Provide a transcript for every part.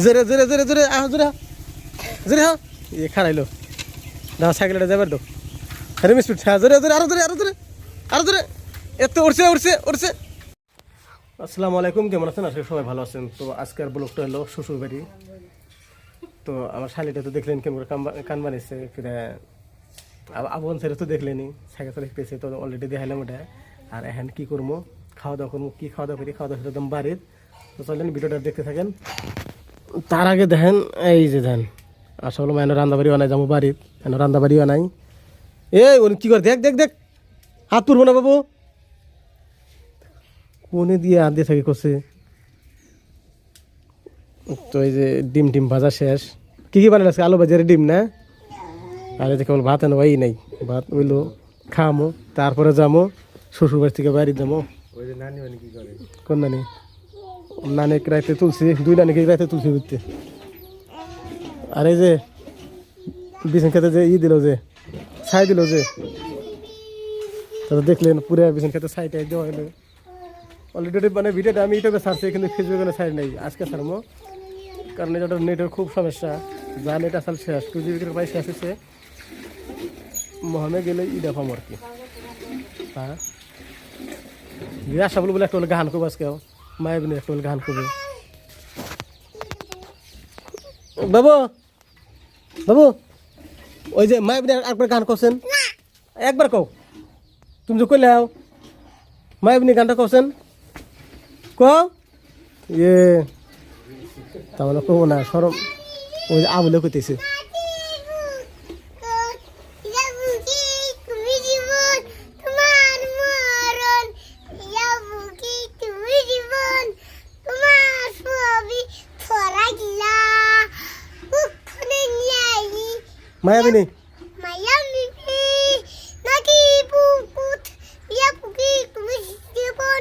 জোরে জোরে জোরে জোরে আহ জোরে জোরে হ্যাঁ ইয়ে খারাইলো না সাইকেলটা যাবার তো আরে মিস হ্যাঁ জোরে জোরে আরো জোরে আরো জোরে আরো জোরে এত উঠছে উঠছে উঠছে। আসসালামু আলাইকুম, কেমন আছেন? আসলে সবাই ভালো আছেন। তো আজকের ব্লগটা হলো শ্বশুর বাড়ি। তো আমার শালিটা তো দেখলেন কেমন করে কান বানিয়েছে, ফিরে আবহান ছেড়ে তো দেখলেনি সাইকেল দেখতেছে, তো অলরেডি দেখালাম ওটা। আর এখন কী করবো, খাওয়া দাওয়া করবো, কী খাওয়া দাওয়া করি, খাওয়া দাওয়া একদম বাড়ির। তো চলেন ভিডিওটা দেখতে থাকেন। তার আগে দেখেন এই যে দেখেন আসলে এনে রান্নাবাড়ি বানাই যাবো বাড়ির, এনে রান্নাবাড়ি বানাই। এই উনি কী করে দেখ দেখ দেখ হাত পুরবো না বাবু, কোনে দিয়ে হাত দিয়ে থাকি করছে। তো এই যে ডিম টিম ভাজা শেষ। কী কী বানালে আজকে? আলু ভাজার ডিম না? আর এই যে কেবল ভাত এনে এই নাই, ভাত হইলো খামো, তারপরে যাবো শ্বশুর বাড়ি থেকে বাড়ি যাবো। ওই যে নানি মানে কি করে? কোন নানি? নানি রাইতে তুলছি, দুই নানিকে রাইতে তুলছি বুঝতে। আর এই যে বিছান খেতে যে দিল যে ছাই দিল যে, তাদের দেখলেন পুরো বিছান খেতে ছাইটাই দেওয়া হলো। অলরেডি মানে ভিডিওটা আমি ইউটিউবে ছাড়ছি, কিন্তু ফেসবুকে ছাড়ি নাই, আজকে ছাড়বো। কারণ এটা নেটের খুব সমস্যা, যা নেট আসল শেষ, 2 GB প্রায় শেষ হচ্ছে। মহামে গেলে ঈদ আফাম আর কি। হ্যাঁ আশা বলে একটা হলে গান করবো আজকে, মায়াবিনী একটা হলে গান করবে। বাবু বাবু ওই যে মায়াবিনী একবার গান করছেন, একবার কও তুমি যে কইলে মায়াবিনী গানটা করছেন কও। ইয়ে তাহলে কব না সরম, ওই যে আবুলে কইতেছে। মায়াবিনী নাকি পুকুত ইয়া পুকি তুমি জীবন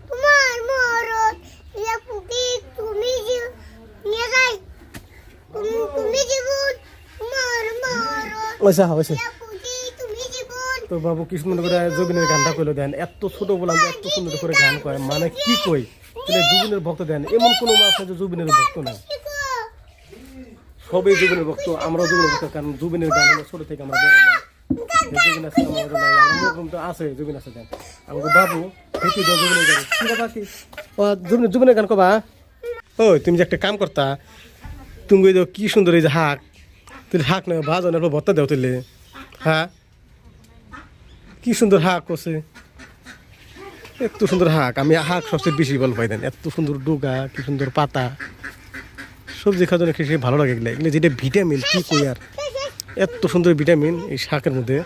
তোমার মরণ ইয়া পুকি তুমি নিয়ে যাই তুমি জীবন তোমার মরণ ওইসা হয়েছে। ইয়া পুকি তুমি জীবন। তো বাবু কি সুন্দর করে জুবিনের গানটা কইলো দেন, এত ছোট বললাম যে এত সুন্দর করে গান করে, মানে কি কই তাহলে জুবিনের ভক্ত দেন, এমন কোনো মানুষ আছে যে জুবিনের ভক্ত নাই, সবই জুবিনের ভক্ত, আমরাও জুবিনের ভক্ত। কারণ জুবিনের গান হলো ছোট থেকে আমরা বড় হলাম। জুবিন আছে আমাদের নাই, আমার মুখ তো আছে জুবিন আছে দেন আমাকে বাবু হেঁটে দাও জুবিনের গান। কি কথা কি ও জুবিনের গান কবা? ও তুমি যে একটা কাম করতা, তুমি কি সুন্দর এই যে হাক, তুই হাক না ভাজ না ভত্তা দেও তুলে। হ্যাঁ কি সুন্দর হাক করছে, এত সুন্দর হাক। আমি হাক সবচেয়ে বেশি ভালো পাই দেন, এত সুন্দর ডোগা, কি সুন্দর পাতা, সবজি খাওয়ার জন্য খেয়ে ভালো লাগে। এগুলো এগুলো যেটা ভিটামিন কি কই আর, এত সুন্দর ভিটামিন এই শাকের মধ্যে।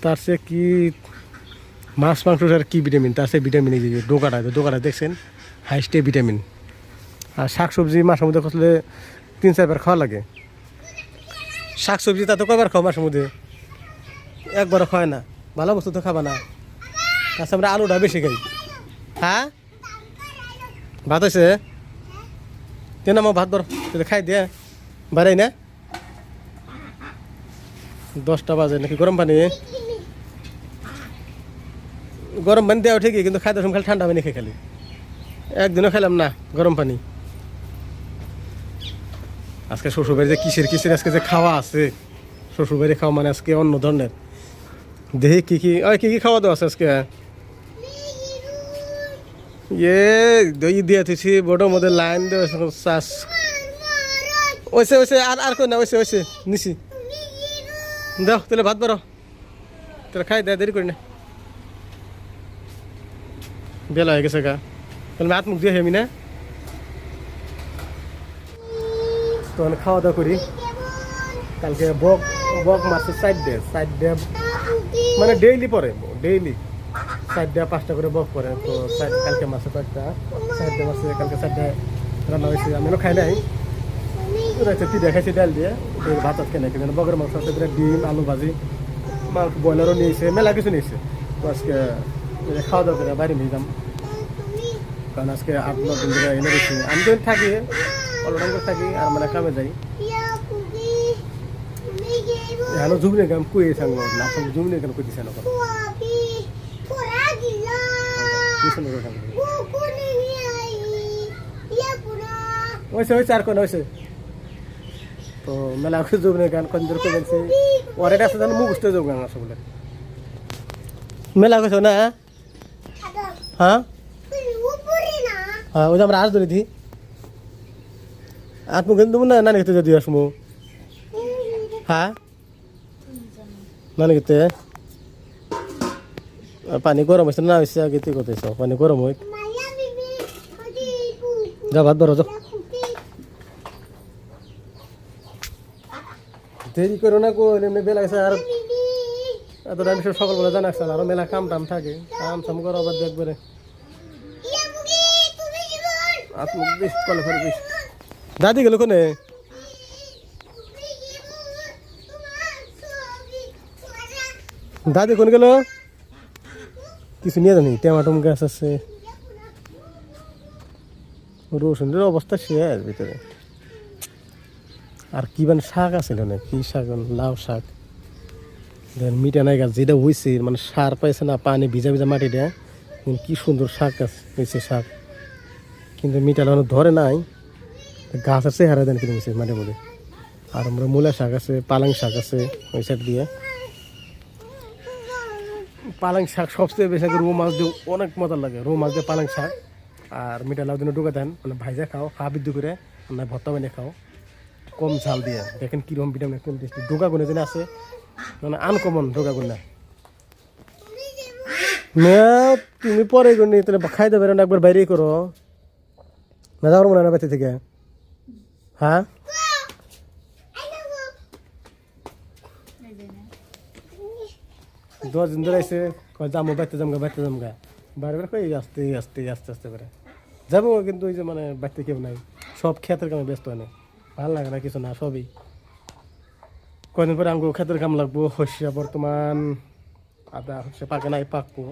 তার সে কি মাছ মাংস আর কি ভিটামিন, তার সে ভিটামিন এই যে ডোকাটা দেখছেন হাইস্টে ভিটামিন। আর শাক সবজি মাসের মধ্যে কষলে 3-4 বার খাওয়া লাগে। শাক সবজি তাতে কয়বার খাও মাসের মধ্যে? একবারও খায় না, ভালো বস্তু তো খাবা না। তাছাড়া আমরা আলুটা বেশি খাই। হ্যাঁ ভাত হয়েছে কেন? আমার ভাত বড় খাই দিয়ে বাড়াই না, 10টা বাজে নাকি। গরম পানি দেওয়া ঠিকই, কিন্তু খাইতে সময় খালি ঠান্ডা পানি খেয়ে খালি, একদিনও খেলাম না গরম পানি। আজকে শ্বশুরবাড়ি যে কিসের আজকে যে খাওয়া আছে, শ্বশুরবাড়ি খাওয়া মানে আজকে অন্য ধরনের। দেখি কি কি খাওয়া দাওয়া আছে আজকে। ইয়ে দই দিয়ে তুইছি বড় মধ্যে লাইন দেওয়া চাষ ওইসে আর কই না, ওইসে নিছি দাও তাহলে ভাত বাড়ো, তাহলে খাই দেয়, দেরি করি না, বেলা হয়ে গেছে গা। তাহলে হাত মুখ দিয়ে আমি না তখন খাওয়া দাওয়া করি। কালকে বক মারছে 4 ডে মানে ডেইলি পরে, ডেইলি 4 ডে 5টা করে বক পরে। তো কালকে মাসে 4টা 4 ডে মাসে, কালকে 4 ডে রান্না হয়েছে। আমিও খাই নাই, তিনটা খাইছি ডাল দিয়ে, ভাত খেয়ে নাই। কিন্তু বগের মাংস আছে, ডিম আলু ভাজি, মাংস ব্রয়লারও নিয়েছে, মেলা কিছু নিয়েছে। তো আজকে খাওয়া দাওয়া করে বাইরে নিয়ে যাম, কারণ আজকে 8-9 দিন ধরে এনে দিচ্ছি। আমি তো থাকি অলরাউন্ড করে থাকি, আর মানে কামে যাই। এখন জুবিনের গান কই থাকবো না, জুবিনের গান কই দিছে না কি সুন্দর করে হয়েছে আর কোন হয়েছে তো মেলা জুবিনের গান কোন দূর করেছে ওর এটা আছে জানো মুখস্থ যোগ গান আছে বলে মেলা কইছো না হ্যাঁ হ্যাঁ ওই যে আমরা আজ ধরে দিই আর মুখ কিন্তু না নানি খেতে যদি আসমু হ্যাঁ নানি খেতে পানি গরম হয়েছে না হয়েছে আগে তুই কোথায় পানি গরম হই যা ভাত ধরো যাও দেরি করো না গো এমনি বেলা গেছে আর এত টাইম সকালবেলা জানাচ্ছেন আরো মেলা কাম টাম থাকে কাম সাম করো আবার দেখবে আত্মুখ বেশ কলে ফেলে বেশ দাদি গেল কোনে দাদি কোন গেল কিছু নিয়ে জানি টমাটম গাছ আছে রসুনের অবস্থা শেয়ার ভিতরে আর কি মানে শাক আছে না কি শাক লাউ শাক মিটা নাই গাছ যেটা হয়েছে মানে সার পাইছে না পানি ভিজা ভিজা মাটিটা কি সুন্দর শাক গাছ হয়েছে শাক কিন্তু মিটা লাগানো ধরে নাই গাছ আছে হারা দেন কিন্তু মাঠে মধ্যে আর আমরা মূলা শাক আছে পালং শাক আছে ওই সাইড দিয়ে পালং শাক সবচেয়ে বেশি রৌ মাছ দিয়ে অনেক মজা লাগে রৌ মাছ দিয়ে পালং শাক আর মিঠা লাউ দিনে ঢুকে দেন মানে ভাইজা খাও খা বিদ্যু করে আমরা ভর্তা বানিয়ে খাও কম ঝাল দিয়ে দেখেন কিরকম ভিটামিন কম টেস্টি ডোকা গুনে যেন আছে মানে আনকমন ডোকা গুনা তুমি পরে গুনি তাহলে খাইতে পারো না একবার বাইরেই করো না যাওয়ার মনে হয় না বাড়ি থেকে হ্যাঁ দশ দিন ধরে আইসে যাবো বাইতে যামগা বারে বারে কই আস্তে আস্তে আস্তে আস্তে করে যাবো কিন্তু ওই যে মানে বাড়িতে কেউ নাই সব ক্ষেতের কামে ব্যস্ত হয় না ভালো লাগে না কিছু না সবই কয়দিন পরে আমগো ক্ষেতের কাম লাগবো শস্য বর্তমান আদা হচ্ছে পাকে নাই পাকবো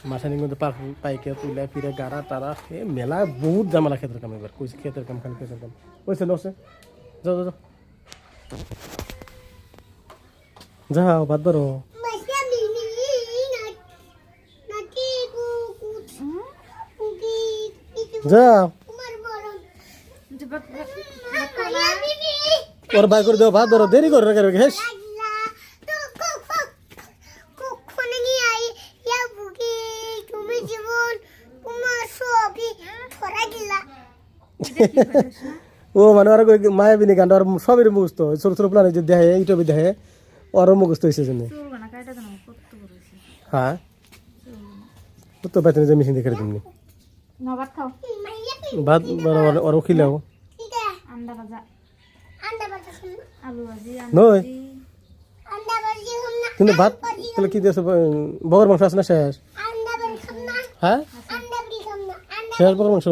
মাসানির মধ্যে পাইকে তুলে ফিরে গাড়া তারা মেলা বহুত জামালা ক্ষেতের কাম এবার কইছে ক্ষেতের কাম খালি ক্ষেতের কাম কইছে লসে যাও যাও যাও ভাত ধরো যাও ওর বাই করে দাও ভাত ধরো দেরি করে রেখে রেখে হেস ও মানে ওরা মায়াবিনী গানটা ওর সবের মুখস্থ ছোট ছোট প্লানে যে দেখে ইউটিউবে দেখে ওরও মুখস্থ হয়েছে জন্য হ্যাঁ তো বেতন যে মেশিন দেখে তুমি ভাত ওরও খিলাও নয় কিন্তু ভাত তাহলে কি দিয়েছো বগর মাংস আছে না শেষ হ্যাঁ শেষ বগর মাংস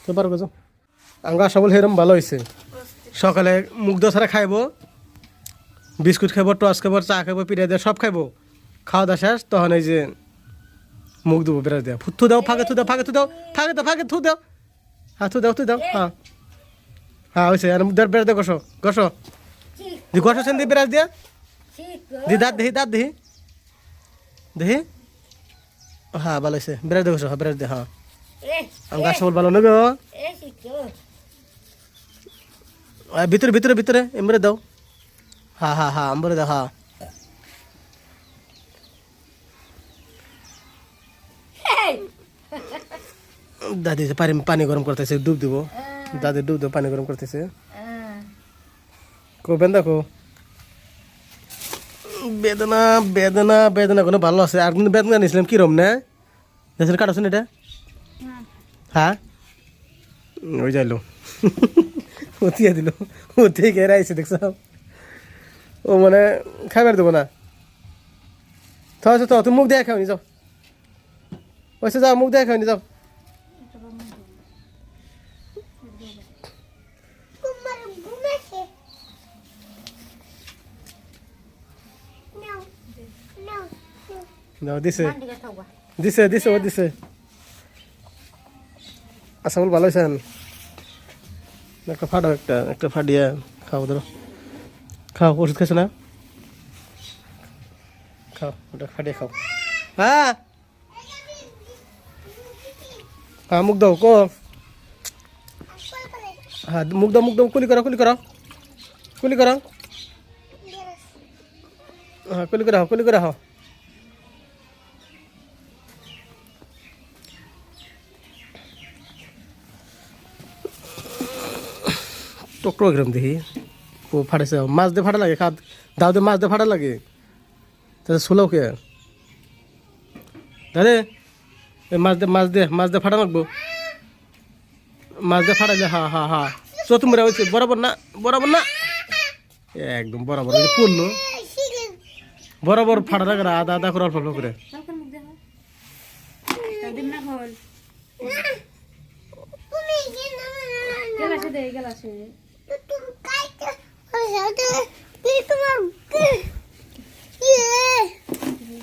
তো পারো গেছো আঙ্গা সবল হেরম ভালো হয়েছে সকালে মুগ্ধ ছাড়া খাইব বিস্কুট খাইব টস খাইব চা খাইব পিঠা দেওয়া সব খাইব খাওয়া দাওয়া শেষ তখন এই যে মুখ দেবো বেড়া দেওয়া থু দাও ফাঁকে থু দাও ফাঁকে থু দাও ফাঁকে থু দাও হ্যাঁ থু দাও হ্যাঁ হ্যাঁ হয়েছে আর বেড়া দেও গসো দি গসো সেন দি বেড়া দিয়া দি দাঁত দেখি হ্যাঁ ভালো হয়েছে বেড়া দেও গসো হ্যাঁ বেড়া দে হ্যাঁ গাছ সবল ভালো নেবে ভিতরে এমরে দাও হ্যাঁ আমরে দাও হ্যাঁ দাদি পানি গরম করতেছে ডুব দিব দাদি ডুব দেবো পানি গরম করতেছে করবেন দেখো বেদনা কোনো ভালো আছে আর কিন্তু বেদনা নিয়েছিলাম কিরম না দেশের কাটাছেন এটা হ্যাঁ ওই যাইলো ওতিয়া দিল ওতে গেরা আইসে দেখছ ও মানে খাবার দেবো না তো তুমি মুখ দেখা খাওনি যাও ওইসে যাও মুখ দেখা খাওনি যাও দিছে আচ্ছা বল ভালো হয়েছেন একটা ফাটাও একটা ফাটিয়ে খাও ধরো খাও ওষুধ খাইছো না খাও ওটা ফাটিয়ে খাও হ্যাঁ মুখ দাও হ্যাঁ মুখ দাও কুলি করো হ্যাঁ কুলি করে হও টকটো কিরম দেখি ও ফাটাইছে মাছ দিয়ে ফাটা লাগে খাদ দাও দিয়ে মাছ দিয়ে ফাটা লাগে তাহলে শুলাও কে দাদে এই মাছ দিয়ে ফাটা লাগবো মাছ দিয়ে ফাটাইলে হা চতুমরা হয়েছে বরাবর না একদম বরাবর এই যে পড়লো বরাবর ফাটা লাগে আদা করে অল্প করে তুমি